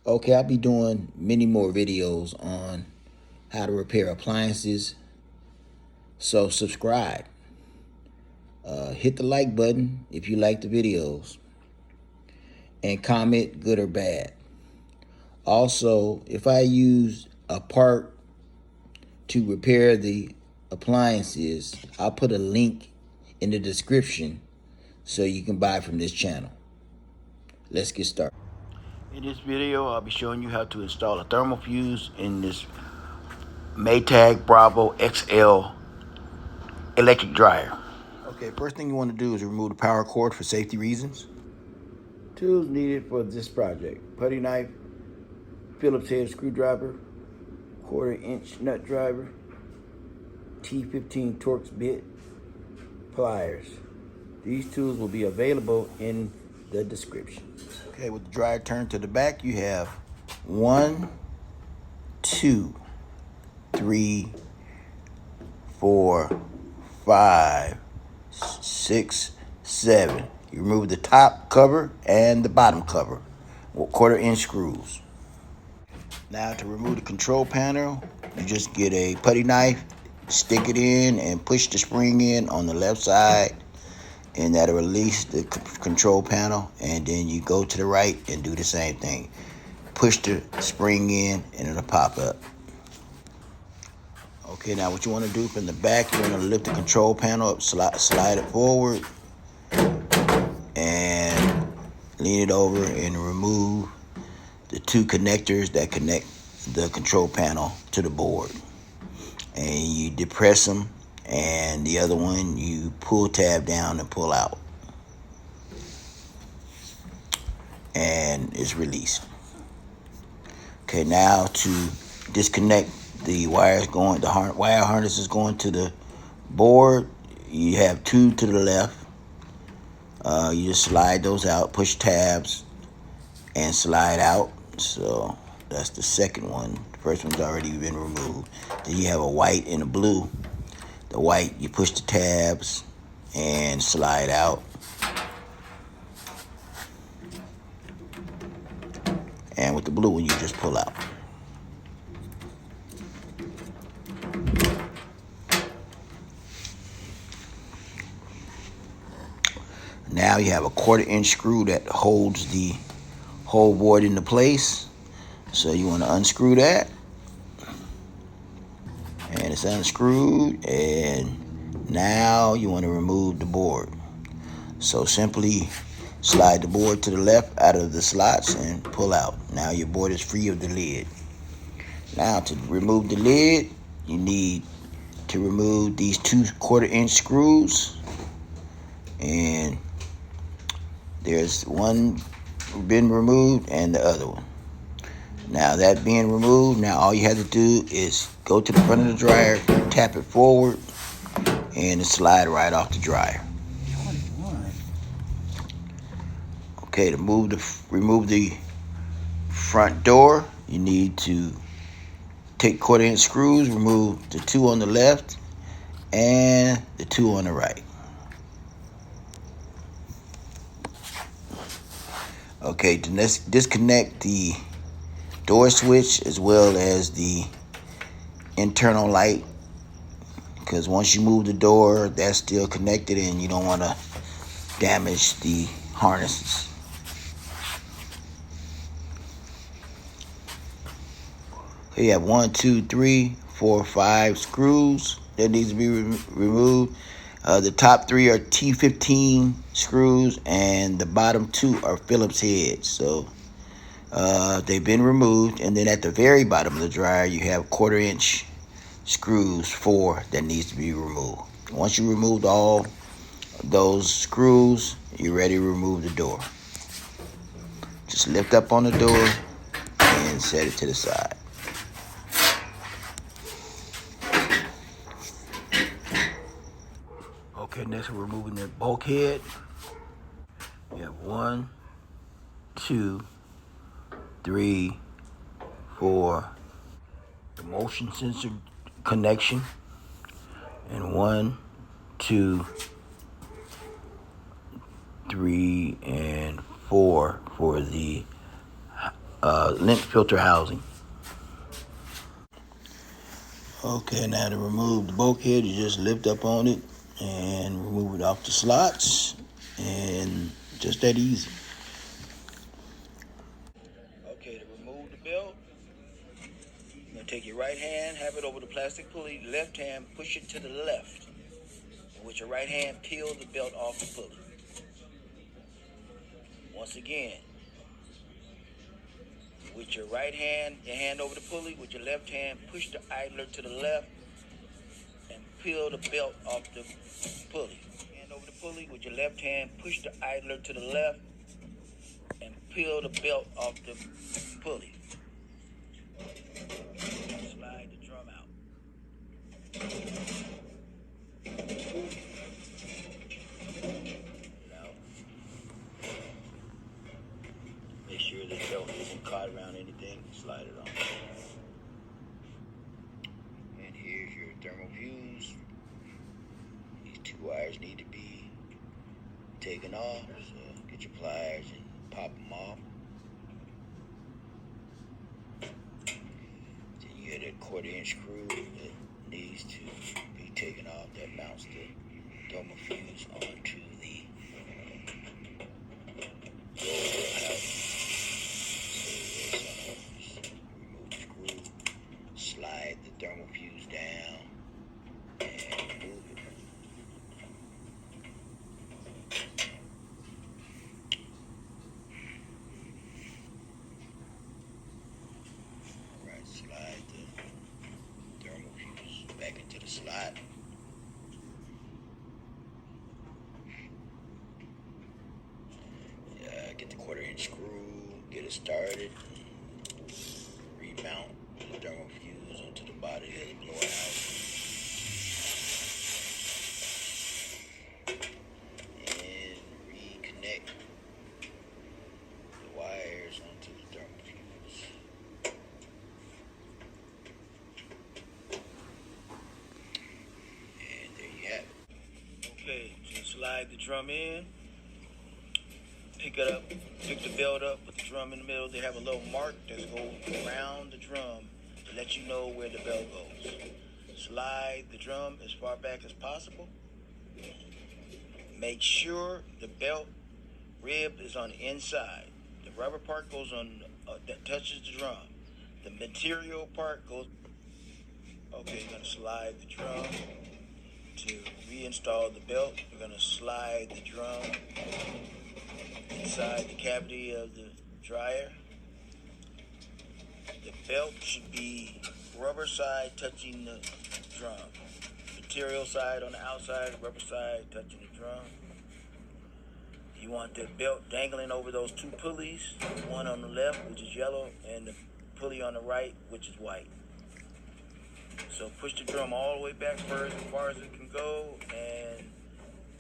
Okay, I'll be doing many more videos on how to repair appliances. So subscribe. Hit the like button if you like the videos. And comment good or bad. Also, if I use a part to repair the appliances, I'll put a link in the description so you can buy from this channel. Let's get started. In this video, I'll be showing you how to install a thermal fuse in this Maytag Bravo XL electric dryer. Okay, first thing you want to do is remove the power cord for safety reasons. Tools needed for this project: putty knife, Phillips head screwdriver, 1/4-inch nut driver, T15 Torx bit, pliers. These tools will be available in the description. Okay, with the dryer turned to the back, you have 1, 2, 3, 4, 5, 6, 7. You remove the top cover and the bottom cover with 1/4-inch screws. Now to remove the control panel, you just get a putty knife, stick it in and push the spring in on the left side, and that'll release the control panel. And then you go to the right and do the same thing. Push the spring in and it'll pop up. Okay, now what you want to do from the back, you want to lift the control panel up, slide it forward, and lean it over and remove the 2 connectors that connect the control panel to the board. And you depress them, and the other one you pull tab down and pull out, and it's released. Okay, now to disconnect the wires going, the wire harness is going to the board. You have 2 to the left. You just slide those out, push tabs, and slide out. So that's the second one. The first one's already been removed. Then you have a white and a blue. The white, you push the tabs and slide out. And with the blue one, you just pull out. Now you have a 1/4-inch screw that holds the whole board into place. So you want to unscrew that. And it's unscrewed, and now you want to remove the board. So simply slide the board to the left out of the slots and pull out. Now your board is free of the lid. Now to remove the lid, you need to remove these 2 1/4-inch screws. And there's one been removed and the other one. Now that being removed, now all you have to do is go to the front of the dryer, tap it forward, and it slide right off the dryer. Okay, to remove the front door, you need to take 1/4-inch screws, remove the 2 on the left and the 2 on the right. Okay, to disconnect the door switch as well as the internal light, because once you move the door, that's still connected and you don't want to damage the harnesses. Okay, you have 1, 2, 3, 4, 5 screws that needs to be removed. The top 3 are T15 screws, and the bottom 2 are Phillips heads. So they've been removed. And then at the very bottom of the dryer, you have 1/4-inch screws, 4 that needs to be removed. Once you removed all those screws, you're ready to remove the door. Just lift up on the door and set it to the side. Okay, next we're removing the bulkhead. You have 1, 2, 3, 4. The motion sensor connection. And 1, 2, 3, and 4 for the lint filter housing. Okay, now to remove the bulkhead, you just lift up on it and remove it off the slots, and just that easy. Okay, to remove the belt, you're going to take your right hand, have it over the plastic pulley, left hand, push it to the left. And with your right hand, peel the belt off the pulley. Once again, with your right hand, your hand over the pulley, with your left hand, push the idler to the left and peel the belt off the pulley. Hand over the pulley, with your left hand, push the idler to the left and peel the belt off the pulley. Slide the drum out. Now, make sure the belt isn't caught around anything. Slide it on. And here's your thermal fuse. These two wires need to be taken off. So get your pliers and pop them off. Then you get a 1/4-inch screw that needs to be taken off that mounts the thermal fuse onto the roller housing. So remove the screw, slide the thermal fuse down, and remove it. Alright, slide the thermal fuse back into the slot. Get the 1/4-inch screw, get it started, remount the thermal fuse onto the body of the blower housing, and reconnect the wires onto the thermal fuse. And there you have it. Okay, so slide the drum in. Pick it up, pick the belt up, put the drum in the middle. They have a little mark that goes around the drum to let you know where the belt goes. Slide the drum as far back as possible. Make sure the belt rib is on the inside. The rubber part goes on, that touches the drum. The material part goes. Okay, you're gonna slide the drum to reinstall the belt. You're gonna slide the drum inside the cavity of the dryer. The belt should be rubber side touching the drum. Material side on the outside, rubber side touching the drum. You want the belt dangling over those two pulleys, one on the left, which is yellow, and the pulley on the right, which is white. So push the drum all the way back first, as far as it can go, and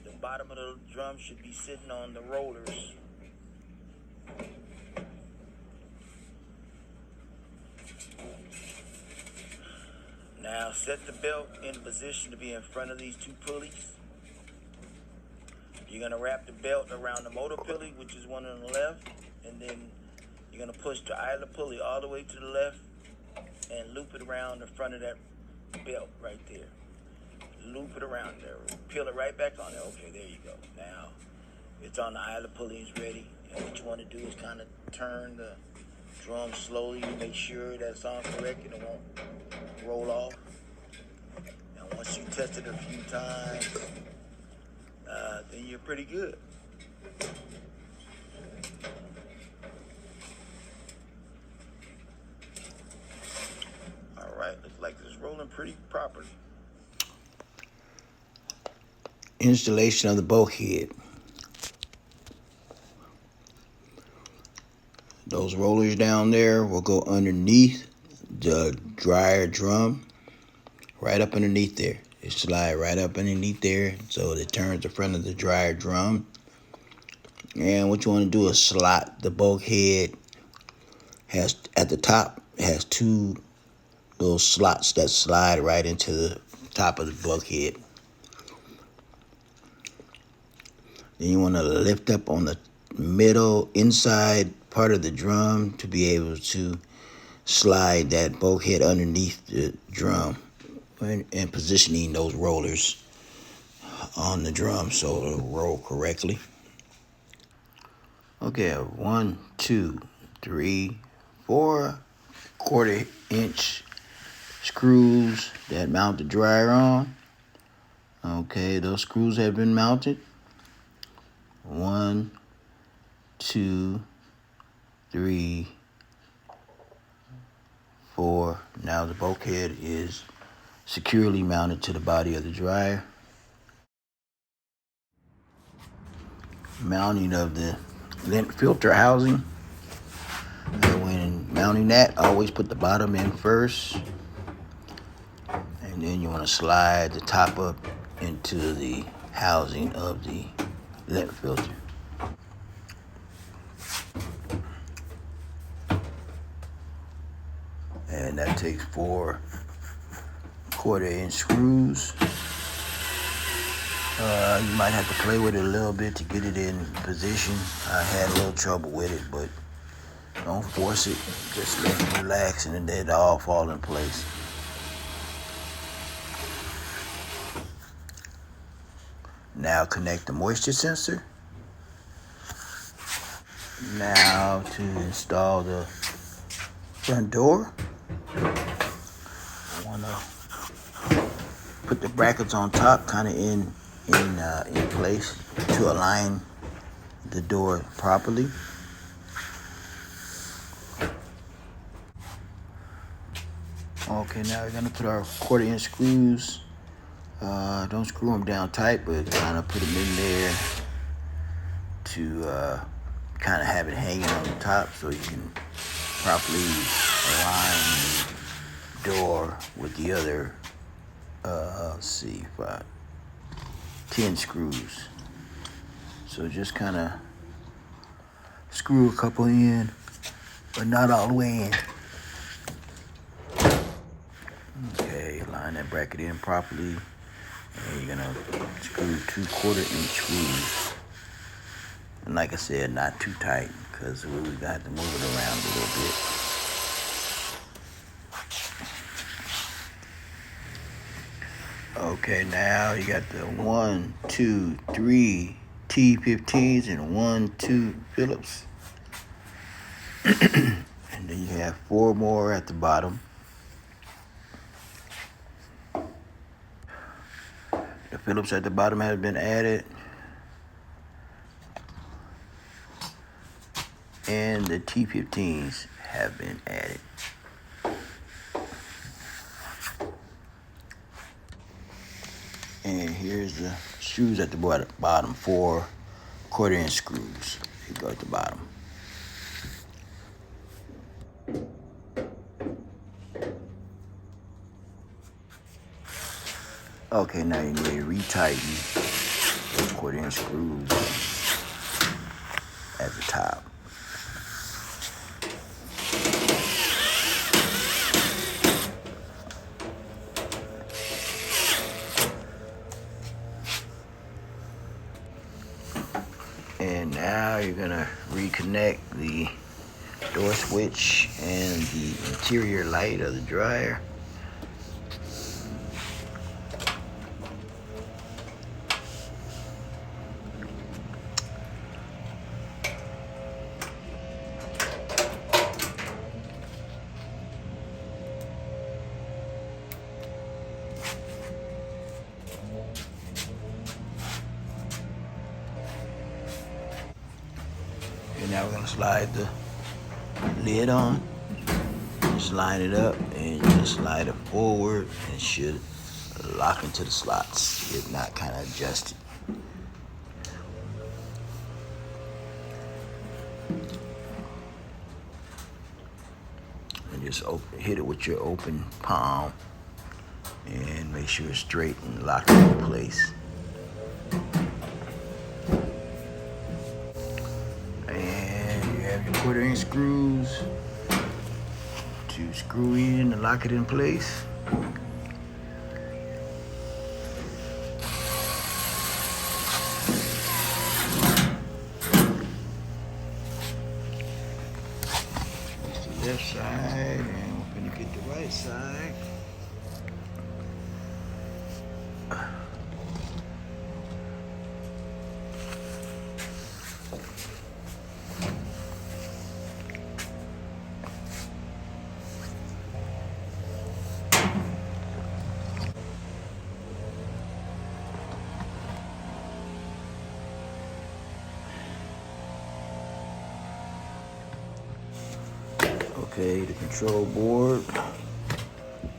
the bottom of the drum should be sitting on the rollers. Now set the belt in position to be in front of these two pulleys. You're going to wrap the belt around the motor pulley, which is one on the left, and then you're going to push the idler pulley all the way to the left and loop it around the front of that belt right there. Loop it around there. Peel it right back on there. Okay, there you go. Now, it's on the idler pulley, it's ready. And what you want to do is kind of turn the drum slowly to make sure that it's on correct and it won't roll off. And once you test it a few times, then you're pretty good. All right, looks like it's rolling pretty properly. Installation of the bulkhead. Those rollers down there will go underneath the dryer drum, right up underneath there. It slide right up underneath there, so it turns the front of the dryer drum. And what you want to do is slot the bulkhead. Has at the top has two little slots that slide right into the top of the bulkhead. Then you want to lift up on the middle inside part of the drum to be able to slide that bulkhead underneath the drum and positioning those rollers on the drum so it'll roll correctly. Okay, 1, 2, 3, 4 1/4-inch screws that mount the dryer on. Okay, those screws have been mounted. 1, 2, 3, 4. Now the bulkhead is securely mounted to the body of the dryer. Mounting of the lint filter housing. When mounting that, always put the bottom in first, and then you want to slide the top up into the housing of the lint filter. And that takes 4 1/4-inch screws. You might have to play with it a little bit to get it in position. I had a little trouble with it, but don't force it. Just let it relax and then it'll all fall in place. Now connect the moisture sensor. Now to install the front door, I want to put the brackets on top, kind of in place to align the door properly. Okay, now we're gonna put our 1/4-inch screws. Don't screw them down tight, but kind of put them in there to kind of have it hanging on the top so you can properly align the door with the other, let's see, 10 screws. So just kind of screw a couple in, but not all the way in. Okay, line that bracket in properly. And you're gonna screw 2 1/4-inch screws. And like I said, not too tight, because we're gonna have to move it around a little bit. Okay, now you got the 1, 2, 3 T15s and 1, 2 Phillips. And then you have 4 more at the bottom. The Phillips at the bottom has been added. And the T15s have been added. And here's the screws at the bottom, 4 1/4-inch screws. They go at the bottom. Okay, now you need to retighten those 1/4-inch screws at the top. And now you're gonna reconnect the door switch and the interior light of the dryer. And now we're gonna slide the lid on. Just line it up and just slide it forward, and it should lock into the slots, if not kind of adjust it. And just hit it with your open palm and make sure it's straight and locked into place. And you have your 1/4-inch screws to screw in and lock it in place. left side, and we're gonna get the right side. Okay, the control board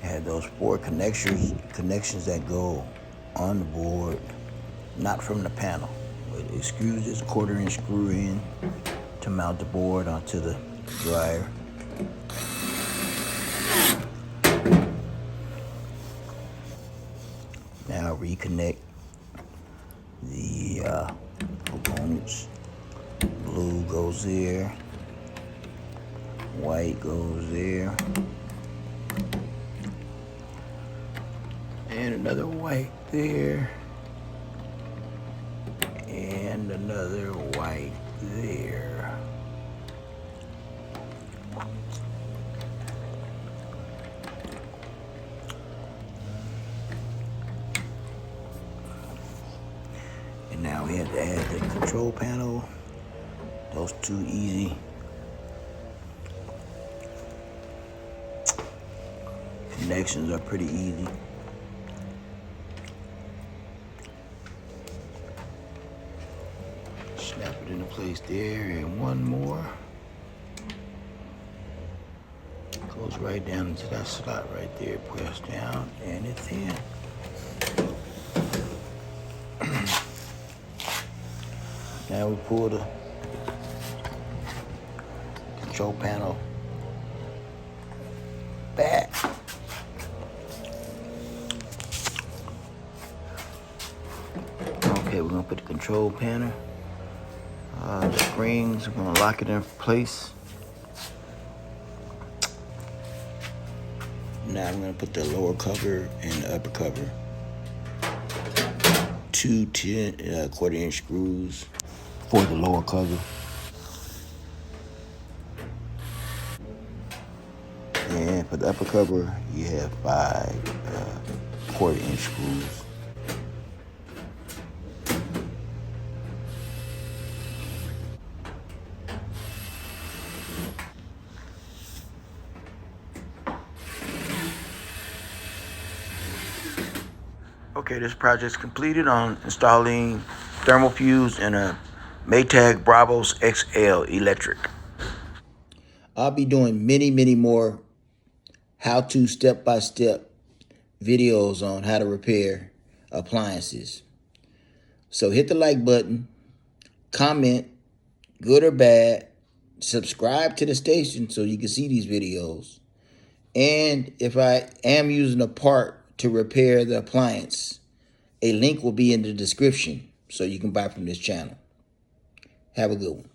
had those 4 connections that go on the board, not from the panel. But it screws this 1/4" screw in to mount the board onto the dryer. Now reconnect the components. Blue goes there. White goes there. And another white there. And another white there. And now we have to add the control panel. Those 2 easy. Connections are pretty easy. Snap it into place there, and one more. Goes right down into that slot right there. Press down, and it's in. Now we pull the control panel back. Okay, we're gonna put the control panel. The springs, we're gonna lock it in place. Now I'm gonna put the lower cover and the upper cover. 2 1/4" screws for the lower cover. And for the upper cover, you have 5 1/4" screws. Okay, this project's completed on installing thermal fuse in a Maytag Bravos XL electric. I'll be doing many more how-to step-by-step videos on how to repair appliances. So hit the like button, comment, good or bad, subscribe to the station so you can see these videos. And if I am using a part to repair the appliance, a link will be in the description so you can buy from this channel. Have a good one.